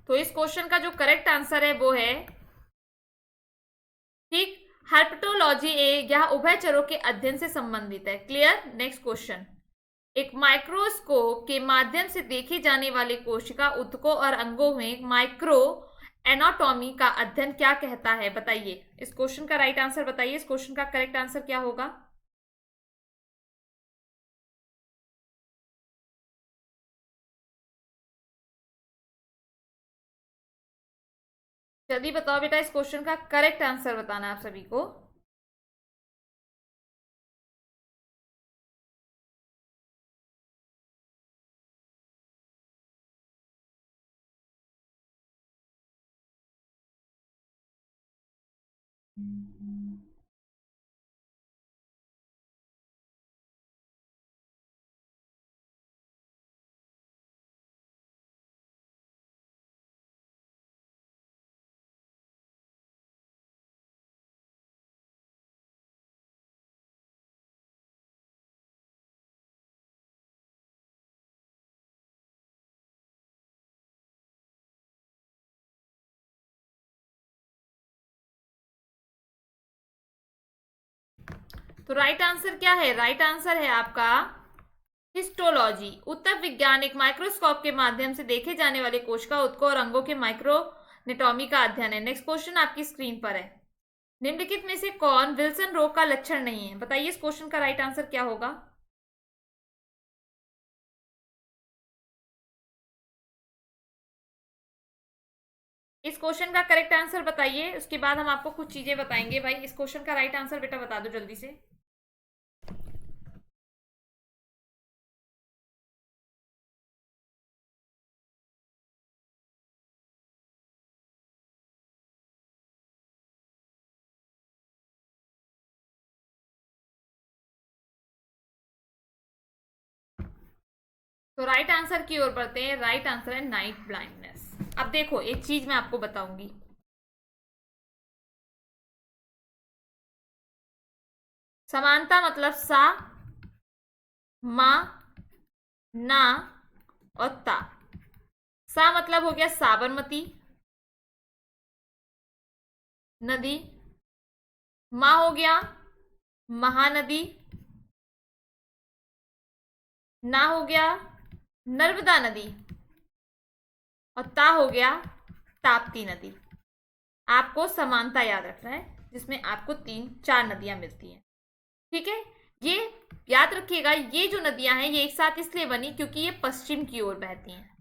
तो इस क्वेश्चन का जो करेक्ट आंसर है वो है ठीक हर्पटोलॉजी यह उभयचरों के अध्ययन से संबंधित है। क्लियर। नेक्स्ट क्वेश्चन, एक माइक्रोस्कोप के माध्यम से देखे जाने वाले कोशिका ऊतकों और अंगों में माइक्रो एनाटॉमी का अध्ययन क्या कहता है, बताइए। इस क्वेश्चन का राइट आंसर बताइए। इस क्वेश्चन का करेक्ट आंसर क्या होगा? जल्दी बताओ बेटा, इस क्वेश्चन का करेक्ट आंसर बताना आप सभी को। तो राइट आंसर क्या है? राइट आंसर है आपका हिस्टोलॉजी। ऊतक विज्ञान एक माइक्रोस्कोप के माध्यम से देखे जाने वाले कोशिका ऊतकों और अंगों के माइक्रोनेटॉमी का अध्ययन है। नेक्स्ट क्वेश्चन आपकी स्क्रीन पर है। निम्नलिखित में से कौन विल्सन रोग का लक्षण नहीं है, बताइए। इस क्वेश्चन का राइट आंसर क्या होगा? इस क्वेश्चन का करेक्ट आंसर बताइए, उसके बाद हम आपको कुछ चीजें बताएंगे। भाई इस क्वेश्चन का राइट आंसर बेटा बता दो जल्दी से। तो राइट आंसर की ओर बढ़ते हैं। राइट आंसर है नाइट ब्लाइंडनेस। अब देखो एक चीज मैं आपको बताऊंगी। समानता मतलब सा, मा, ना और ता। सा मतलब हो गया साबरमती नदी, मा हो गया महानदी, ना हो गया नर्मदा नदी और ता हो गया ताप्ती नदी। आपको समानता याद रखना है जिसमें आपको 3-4 नदियां मिलती हैं। ठीक है, ये याद रखिएगा। ये जो नदियां हैं ये एक साथ इसलिए बनी क्योंकि ये पश्चिम की ओर बहती हैं।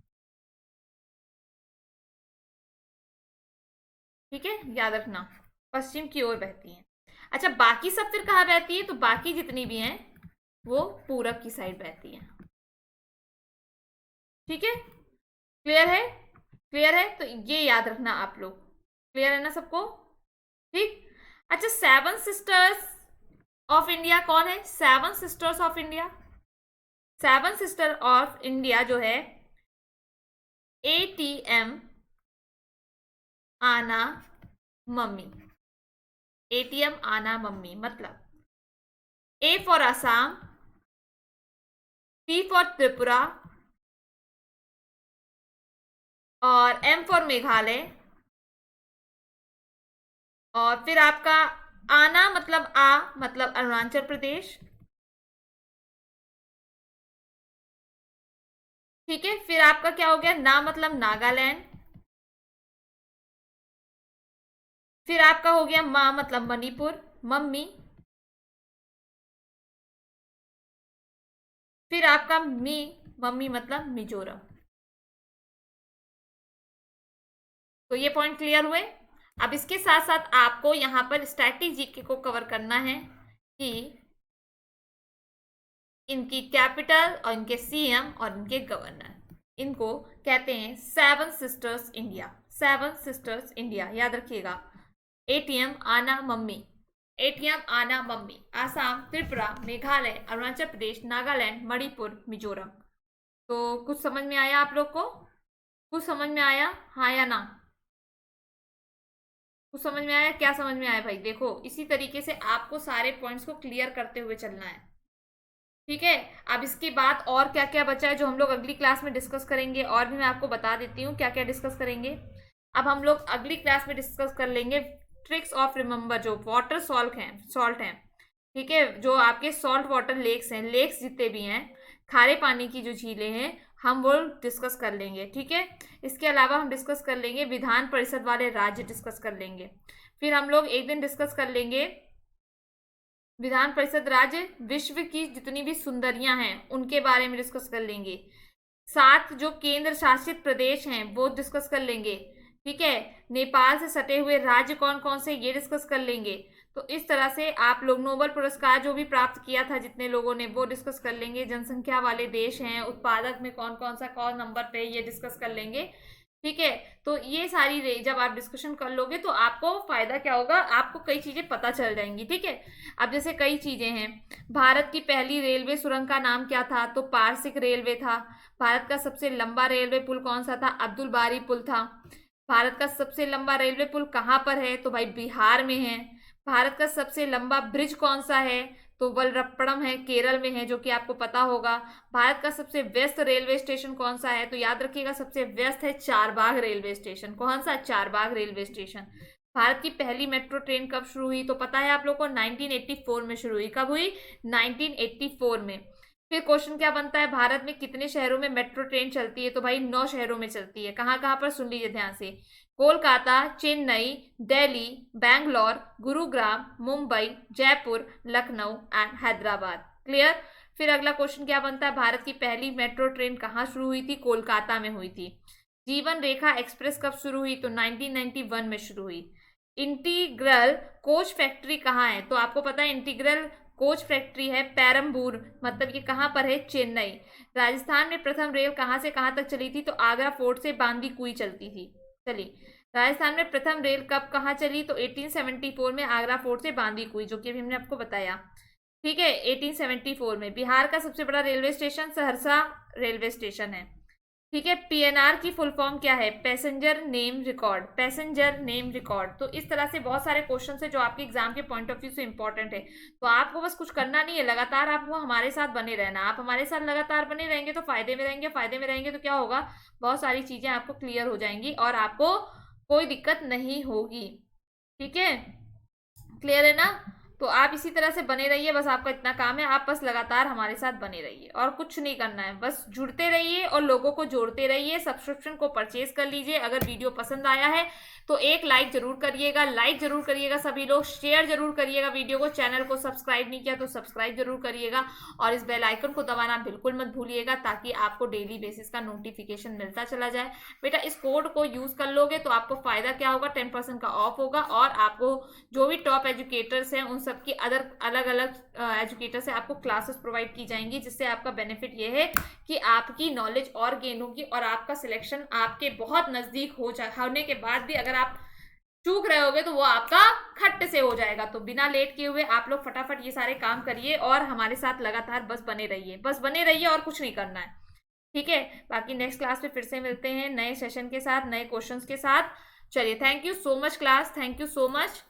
ठीक है, याद रखना, पश्चिम की ओर बहती हैं। अच्छा, बाकी सब फिर कहाँ बहती है? तो बाकी जितनी भी हैं वो पूरब की साइड बहती हैं। ठीक है, क्लियर है? क्लियर है, तो ये याद रखना आप लोग। क्लियर है ना सबको? ठीक। अच्छा, सेवन सिस्टर्स ऑफ इंडिया कौन है? Seven sisters of India, seven sister of India जो है एटीएम, आना, मम्मी। एटीएम, आना, मम्मी मतलब A for Assam, T for Tripura और एम फॉर मेघालय। और फिर आपका आना मतलब मतलब अरुणाचल प्रदेश। ठीक है, फिर आपका क्या हो गया? ना मतलब नागालैंड। फिर आपका हो गया मा मतलब मणिपुर, मम्मी। फिर आपका मी, मम्मी मतलब मिजोरम। तो ये पॉइंट क्लियर हुए। अब इसके साथ साथ आपको यहां पर स्टैटिक जीके को कवर करना है कि इनकी कैपिटल और इनके सीएम और इनके गवर्नर, इनको कहते हैं seven sisters India. Seven sisters India याद रखिएगा। एटीएम, आना, मम्मी। एटीएम, आना, मम्मी, आसाम, त्रिपुरा, मेघालय, अरुणाचल प्रदेश, नागालैंड, मणिपुर, मिजोरम। तो कुछ समझ में आया आप लोग को? कुछ समझ में आया, हाँ या ना? कुछ समझ में आया? क्या समझ में आया भाई? देखो इसी तरीके से आपको सारे पॉइंट्स को क्लियर करते हुए चलना है। ठीक है। अब इसके बाद और क्या क्या बचा है जो हम लोग अगली क्लास में डिस्कस करेंगे, और भी मैं आपको बता देती हूँ क्या क्या डिस्कस करेंगे। अब हम लोग अगली क्लास में डिस्कस कर लेंगे ट्रिक्स ऑफ रिमेंबर, जो वाटर सॉल्ट हैं। ठीक है, जो आपके सॉल्ट वाटर लेक्स हैं, लेक्स जितने भी हैं, खारे पानी की जो झीलें हैं, हम वो डिस्कस कर लेंगे। ठीक है। इसके अलावा हम डिस्कस कर लेंगे विधान परिषद वाले राज्य डिस्कस कर लेंगे। फिर हम लोग एक दिन डिस्कस कर लेंगे विधान परिषद राज्य, विश्व की जितनी भी सुंदरियां हैं उनके बारे में डिस्कस कर लेंगे। 7 जो केंद्र शासित प्रदेश हैं वो डिस्कस कर लेंगे। ठीक है। नेपाल से सटे हुए राज्य कौन कौन से, ये डिस्कस कर लेंगे। तो इस तरह से आप लोग नोबेल पुरस्कार जो भी प्राप्त किया था जितने लोगों ने, वो डिस्कस कर लेंगे। जनसंख्या वाले देश हैं, उत्पादक में कौन कौन सा कौन नंबर पे, ये डिस्कस कर लेंगे। ठीक है। तो ये सारी जब आप डिस्कशन कर लोगे तो आपको फायदा क्या होगा, आपको कई चीजें पता चल जाएंगी। ठीक है। अब जैसे कई चीजें हैं, भारत की पहली रेलवे सुरंग का नाम क्या था, तो पारसिक रेलवे था। भारत का सबसे लंबा रेलवे पुल कौन सा था, अब्दुल बारी पुल था। भारत का सबसे लंबा रेलवे पुल कहाँ पर है, तो भाई बिहार में है। भारत का सबसे लंबा ब्रिज कौन सा है, तो वलरप्पड़म है, केरल में है, जो कि आपको पता होगा। भारत का सबसे व्यस्त रेलवे स्टेशन कौन सा है, तो याद रखिएगा सबसे व्यस्त है चारबाग रेलवे स्टेशन। कौन सा, चारबाग रेलवे स्टेशन। भारत की पहली मेट्रो ट्रेन कब शुरू हुई, तो पता है आप लोग को 1984 में शुरू हुई। कब हुई, 1984 में। फिर क्वेश्चन क्या बनता है, भारत में कितने शहरों में मेट्रो ट्रेन चलती है, तो भाई 9 शहरों में चलती है। कहाँ कहाँ पर, सुन लीजिए ध्यान से। कोलकाता, चेन्नई, दिल्ली, बैंगलोर, गुरुग्राम, मुंबई, जयपुर, लखनऊ एंड हैदराबाद। क्लियर। फिर अगला क्वेश्चन क्या बनता है, भारत की पहली मेट्रो ट्रेन कहाँ शुरू हुई थी, कोलकाता में हुई थी। जीवन रेखा एक्सप्रेस कब शुरू हुई, तो 1991 में शुरू हुई। इंटीग्रल कोच फैक्ट्री कहाँ है, तो आपको पता है इंटीग्रल कोच फैक्ट्री है पेरम्बूर, मतलब ये कहाँ पर है, चेन्नई। राजस्थान में प्रथम रेल कहाँ से कहाँ तक चली थी, तो आगरा फोर्ट से बांदीकुई चलती थी। चलिए, राजस्थान में प्रथम रेल कब कहाँ चली, तो 1874 में आगरा फोर्ट से बांदीकुई, जो कि अभी हमने आपको बताया। ठीक है। 1874 में। बिहार का सबसे बड़ा railway station Saharsa railway station है। ठीक है। पीएनआर की फुल फॉर्म क्या है, passenger name record, passenger name record. तो इस तरह से बहुत सारे क्वेश्चन है जो आपके एग्जाम के पॉइंट ऑफ व्यू से इंपॉर्टेंट है। तो आपको बस कुछ करना नहीं है, लगातार आपको हमारे साथ बने रहना। आप हमारे साथ लगातार बने रहेंगे तो फायदे में रहेंगे, फायदे में रहेंगे तो क्या होगा, बहुत सारी चीजें आपको क्लियर हो जाएंगी और आपको कोई दिक्कत नहीं होगी। ठीक है। क्लियर है ना। तो आप इसी तरह से बने रहिए, बस आपका इतना काम है, आप बस लगातार हमारे साथ बने रहिए और कुछ नहीं करना है, बस जुड़ते रहिए और लोगों को जोड़ते रहिए। सब्सक्रिप्शन को परचेज कर लीजिए। अगर वीडियो पसंद आया है तो एक लाइक जरूर करिएगा, लाइक जरूर करिएगा सभी लोग, शेयर जरूर करिएगा वीडियो को। चैनल को सब्सक्राइब नहीं किया तो सब्सक्राइब जरूर करिएगा और इस बेल आइकन को दबाना बिल्कुल मत भूलिएगा, ताकि आपको डेली बेसिस का नोटिफिकेशन मिलता चला जाए। बेटा इस कोड को यूज कर लोगे तो आपको फायदा क्या होगा, 10% का ऑफ होगा और आपको जो भी टॉप एजुकेटर्स हैं उन सबकी अदर अलग अलग एजुकेटर से आपको क्लासेस प्रोवाइड की जाएंगी, जिससे आपका बेनिफिट ये है कि आपकी नॉलेज और गेन होगी और आपका सिलेक्शन आपके बहुत नजदीक होने के बाद भी अगर आप चूक रहे होगे तो वो आपका खट्ट से हो जाएगा। तो बिना लेट किए हुए आप लोग फटाफट ये सारे काम करिए और हमारे साथ लगातार बस बने रहिए, बस बने रहिए और कुछ नहीं करना है। ठीक है। बाकी नेक्स्ट क्लास में फिर से मिलते हैं नए सेशन के साथ, नए क्वेश्चंस के साथ। चलिए, thank you so much class, thank you so much.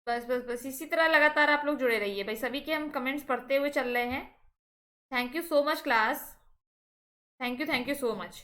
बस बस बस इसी तरह लगातार आप लोग जुड़े रहिए भाई, सभी के हम कमेंट्स पढ़ते हुए चल रहे हैं। Thank you so much class, thank you so much.